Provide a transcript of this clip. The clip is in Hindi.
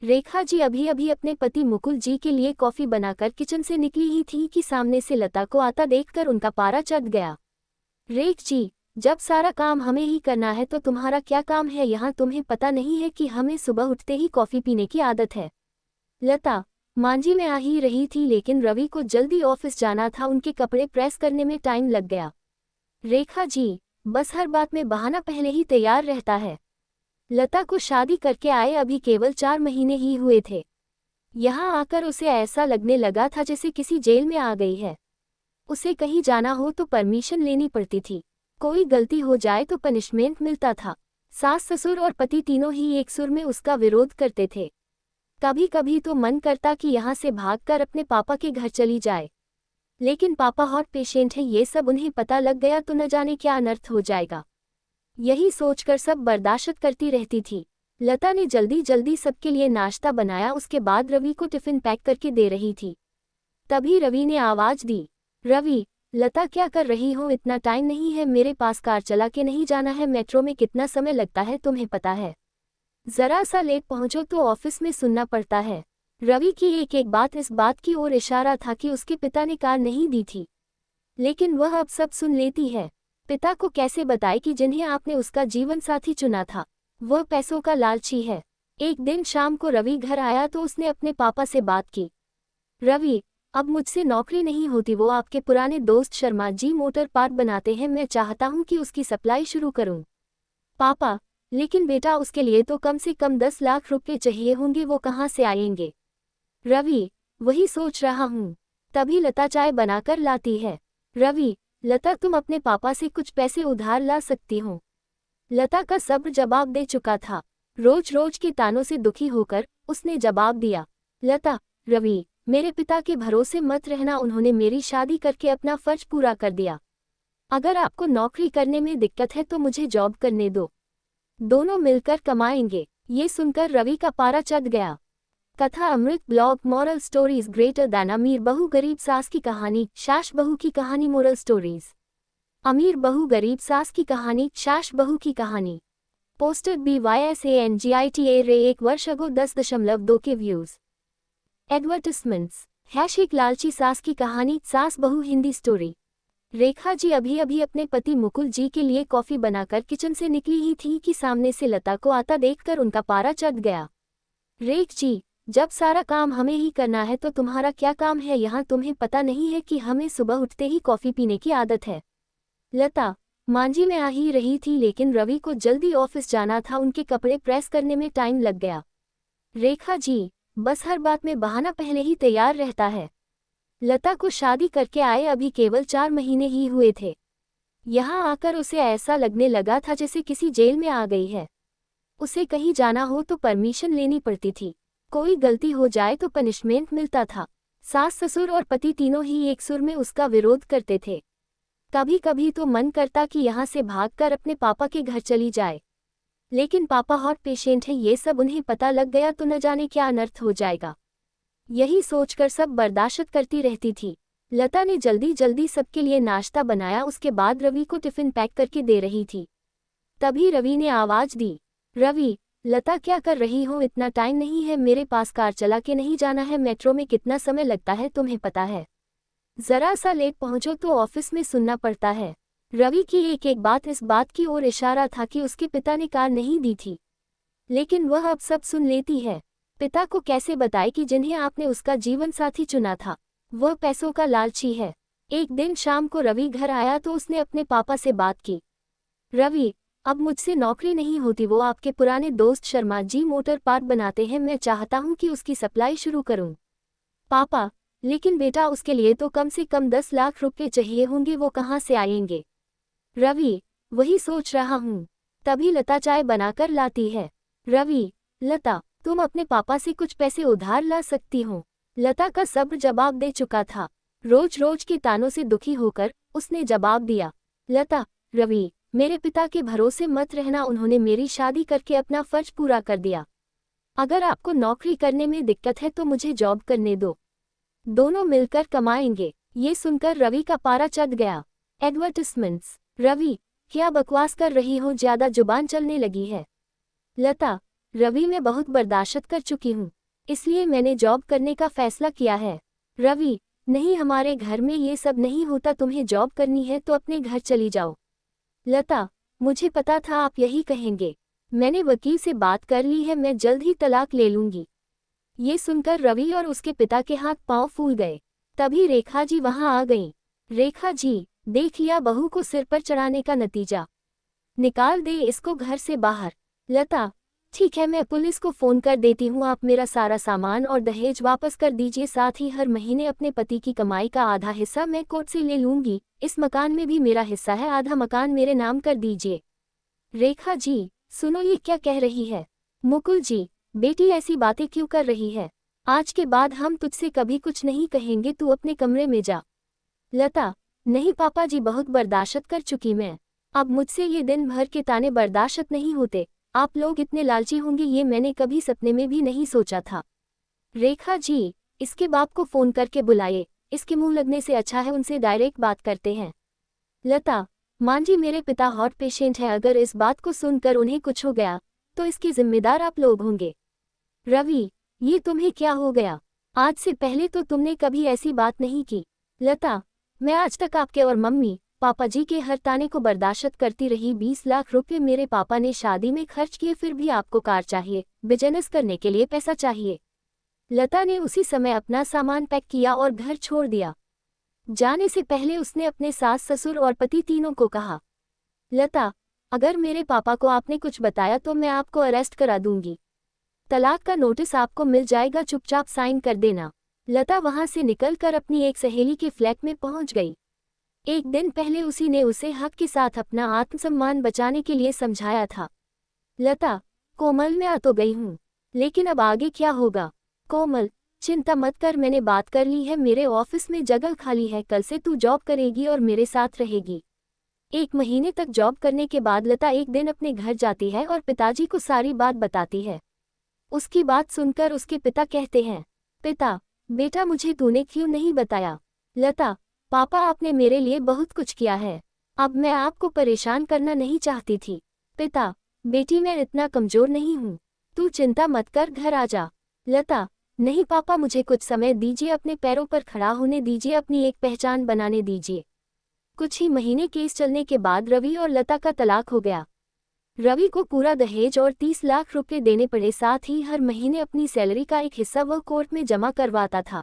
रेखा जी अभी अभी अपने पति मुकुल जी के लिए कॉफी बनाकर किचन से निकली ही थी कि सामने से लता को आता देखकर उनका पारा चढ़ गया। रेख जी, जब सारा काम हमें ही करना है तो तुम्हारा क्या काम है यहाँ? तुम्हें पता नहीं है कि हमें सुबह उठते ही कॉफी पीने की आदत है। लता, मांझी में आ ही रही थी लेकिन रवि को जल्दी ऑफिस जाना था, उनके कपड़े प्रेस करने में टाइम लग गया। रेखा जी, बस हर बात में बहाना पहले ही तैयार रहता है। लता को शादी करके आए अभी केवल 4 महीने ही हुए थे। यहाँ आकर उसे ऐसा लगने लगा था जैसे किसी जेल में आ गई है। उसे कहीं जाना हो तो परमिशन लेनी पड़ती थी, कोई गलती हो जाए तो पनिशमेंट मिलता था। सास ससुर और पति तीनों ही एक सुर में उसका विरोध करते थे। कभी कभी तो मन करता कि यहाँ से भागकर अपने पापा के घर चली जाए, लेकिन पापा हार्ट पेशेंट हैं, ये सब उन्हें पता लग गया तो न जाने क्या अनर्थ हो जाएगा। यही सोचकर सब बर्दाश्त करती रहती थी। लता ने जल्दी जल्दी सबके लिए नाश्ता बनाया, उसके बाद रवि को टिफिन पैक करके दे रही थी। तभी रवि ने आवाज दी, रवि, लता क्या कर रही हो? इतना टाइम नहीं है मेरे पास, कार चला के नहीं जाना है? मेट्रो में कितना समय लगता है तुम्हें पता है? जरा सा लेट पहुंचो तो ऑफिस में सुनना पड़ता है। रवि की एक एक बात इस बात की ओर इशारा था कि उसके पिता ने कार नहीं दी थी, लेकिन वह अब सब सुन लेती है। पिता को कैसे बताए कि जिन्हें आपने उसका जीवन साथी चुना था वह पैसों का लालची है। एक दिन शाम को रवि घर आया तो उसने अपने पापा से बात की, रवि, अब मुझसे नौकरी नहीं होती, वो आपके पुराने दोस्त शर्मा जी मोटर पार्ट बनाते हैं, मैं चाहता हूं कि उसकी सप्लाई शुरू करूं। पापा, लेकिन बेटा उसके लिए तो कम से कम 10 लाख रुपए चाहिए होंगे, वो कहाँ से आएंगे? रवि, वही सोच रहा हूँ। तभी लता चाय बनाकर लाती है। रवि, लता तुम अपने पापा से कुछ पैसे उधार ला सकती हो। लता का सब्र जवाब दे चुका था। रोज रोज के तानों से दुखी होकर उसने जवाब दिया, लता, रवि, मेरे पिता के भरोसे मत रहना, उन्होंने मेरी शादी करके अपना फर्ज पूरा कर दिया। अगर आपको नौकरी करने में दिक्कत है तो मुझे जॉब करने दो, दोनों मिलकर कमाएंगे। ये सुनकर रवि का पारा चढ़ गया। कथा अमृत blog moral stories greater than अमीर बहू गरीब सास की कहानी, सास बहू की कहानी। मॉरल स्टोरीज, अमीर बहू गरीब सास की कहानी, सास बहू की कहानी। पोस्टर BYSANGITA रे 1 वर्ष अगो 10.2 के व्यूज। एडवर्टिजमेंट्स, हैश एक लालची सास की कहानी, सास बहू हिंदी स्टोरी। रेखा जी अभी अभी अपने पति मुकुल जी के लिए कॉफी बनाकर किचन से निकली ही थी कि सामने से लता को आता देखकर उनका पारा चढ़ गया। रेख जी, जब सारा काम हमें ही करना है तो तुम्हारा क्या काम है यहाँ? तुम्हें पता नहीं है कि हमें सुबह उठते ही कॉफी पीने की आदत है। लता, मांझी में आ ही रही थी लेकिन रवि को जल्दी ऑफिस जाना था, उनके कपड़े प्रेस करने में टाइम लग गया। रेखा जी, बस हर बात में बहाना पहले ही तैयार रहता है। लता को शादी करके आए अभी केवल 4 महीने ही हुए थे। यहाँ आकर उसे ऐसा लगने लगा था जैसे किसी जेल में आ गई है। उसे कहीं जाना हो तो परमिशन लेनी पड़ती थी, कोई गलती हो जाए तो पनिशमेंट मिलता था। सास ससुर और पति तीनों ही एक सुर में उसका विरोध करते थे। कभी कभी तो मन करता कि यहाँ से भागकर अपने पापा के घर चली जाए, लेकिन पापा हार्ट पेशेंट हैं, ये सब उन्हें पता लग गया तो न जाने क्या अनर्थ हो जाएगा। यही सोचकर सब बर्दाश्त करती रहती थी। लता ने जल्दी जल्दी सबके लिए नाश्ता बनाया, उसके बाद रवि को टिफिन पैक करके दे रही थी। तभी रवि ने आवाज दी, रवि, लता क्या कर रही हो? इतना टाइम नहीं है मेरे पास, कार चला के नहीं जाना है? मेट्रो में कितना समय लगता है तुम्हें पता है? जरा सा लेट पहुंचो तो ऑफिस में सुनना पड़ता है। रवि की एक एक बात इस बात की ओर इशारा था कि उसके पिता ने कार नहीं दी थी, लेकिन वह अब सब सुन लेती है। पिता को कैसे बताए कि जिन्हें आपने उसका जीवन साथी चुना था वह पैसों का लालची है। एक दिन शाम को रवि घर आया तो उसने अपने पापा से बात की, रवि, अब मुझसे नौकरी नहीं होती, वो आपके पुराने दोस्त शर्मा जी मोटर पार्ट बनाते हैं, मैं चाहता हूं कि उसकी सप्लाई शुरू करूं। पापा, लेकिन बेटा उसके लिए तो कम से कम 10 लाख रुपए चाहिए होंगे, वो कहाँ से आएंगे? रवि, वही सोच रहा हूँ। तभी लता चाय बनाकर लाती है। रवि, लता, तुम अपने पापा से कुछ पैसे उधार ला सकती हो। लता का सब्र जवाब दे चुका था। रोज रोज के तानों से दुखी होकर उसने जवाब दिया, लता, रवि, मेरे पिता के भरोसे मत रहना, उन्होंने मेरी शादी करके अपना फर्ज पूरा कर दिया। अगर आपको नौकरी करने में दिक्कत है तो मुझे जॉब करने दो, दोनों मिलकर कमाएंगे। ये सुनकर रवि का पारा चढ़ गया। एडवर्टिजमेंट्स, रवि, क्या बकवास कर रही हो, ज्यादा जुबान चलने लगी है। लता, रवि, मैं बहुत बर्दाश्त कर चुकी हूँ, इसलिए मैंने जॉब करने का फैसला किया है। रवि, नहीं, हमारे घर में ये सब नहीं होता, तुम्हें जॉब करनी है तो अपने घर चली जाओ। लता, मुझे पता था आप यही कहेंगे। मैंने वकील से बात कर ली है, मैं जल्द ही तलाक ले लूंगी। ये सुनकर रवि और उसके पिता के हाथ पांव फूल गए। तभी रेखा जी वहां आ गईं। रेखा जी, देख लिया बहू को सिर पर चढ़ाने का नतीजा। निकाल दे इसको घर से बाहर। लता, ठीक है, मैं पुलिस को फोन कर देती हूँ, आप मेरा सारा सामान और दहेज वापस कर दीजिए, साथ ही हर महीने अपने पति की कमाई का आधा हिस्सा मैं कोर्ट से ले लूंगी। इस मकान में भी मेरा हिस्सा है, आधा मकान मेरे नाम कर दीजिए। रेखा जी, सुनो ये क्या कह रही है। मुकुल जी, बेटी ऐसी बातें क्यों कर रही है। आज के बाद हम तुझसे कभी कुछ नहीं कहेंगे, तू अपने कमरे में जा। लता, नहीं पापा जी, बहुत बर्दाश्त कर चुकी मैं, अब मुझसे ये दिन भर के ताने बर्दाश्त नहीं होते। आप लोग इतने लालची होंगे ये मैंने कभी सपने में भी नहीं सोचा था। रेखा जी, इसके बाप को फोन करके बुलाए, इसके मुंह लगने से अच्छा है उनसे डायरेक्ट बात करते हैं। लता, मां जी, मेरे पिता हार्ट पेशेंट है, अगर इस बात को सुनकर उन्हें कुछ हो गया तो इसके जिम्मेदार आप लोग होंगे। रवि, ये तुम्हें क्या हो गया, आज से पहले तो तुमने कभी ऐसी बात नहीं की। लता, मैं आज तक आपके और मम्मी पापा जी के हर ताने को बर्दाश्त करती रही। 20 लाख रुपए मेरे पापा ने शादी में खर्च किए, फिर भी आपको कार चाहिए, बिजनेस करने के लिए पैसा चाहिए। लता ने उसी समय अपना सामान पैक किया और घर छोड़ दिया। जाने से पहले उसने अपने सास ससुर और पति तीनों को कहा, लता, अगर मेरे पापा को आपने कुछ बताया तो मैं आपको अरेस्ट करा दूंगी। तलाक का नोटिस आपको मिल जाएगा, चुपचाप साइन कर देना। लता वहां से निकलकर अपनी एक सहेली के फ्लैट में पहुंच गई। एक दिन पहले उसी ने उसे हक के साथ अपना आत्मसम्मान बचाने के लिए समझाया था। लता, कोमल, मैं आ तो गई हूँ, लेकिन अब आगे क्या होगा। कोमल, चिंता मत कर, मैंने बात कर ली है, मेरे ऑफिस में जगह खाली है, कल से तू जॉब करेगी और मेरे साथ रहेगी। 1 महीने तक जॉब करने के बाद लता एक दिन अपने घर जाती है और पिताजी को सारी बात बताती है। उसकी बात सुनकर उसके पिता कहते हैं, पिता, बेटा मुझे तूने क्यों नहीं बताया। लता, पापा, आपने मेरे लिए बहुत कुछ किया है, अब मैं आपको परेशान करना नहीं चाहती थी। पिता, बेटी, मैं इतना कमजोर नहीं हूँ, तू चिंता मत कर, घर आ जा। लता, नहीं पापा, मुझे कुछ समय दीजिए, अपने पैरों पर खड़ा होने दीजिए, अपनी एक पहचान बनाने दीजिए। कुछ ही महीने केस चलने के बाद रवि और लता का तलाक हो गया। रवि को पूरा दहेज और 30 लाख रुपए देने पड़े, साथ ही हर महीने अपनी सैलरी का एक हिस्सा वह कोर्ट में जमा करवाता था।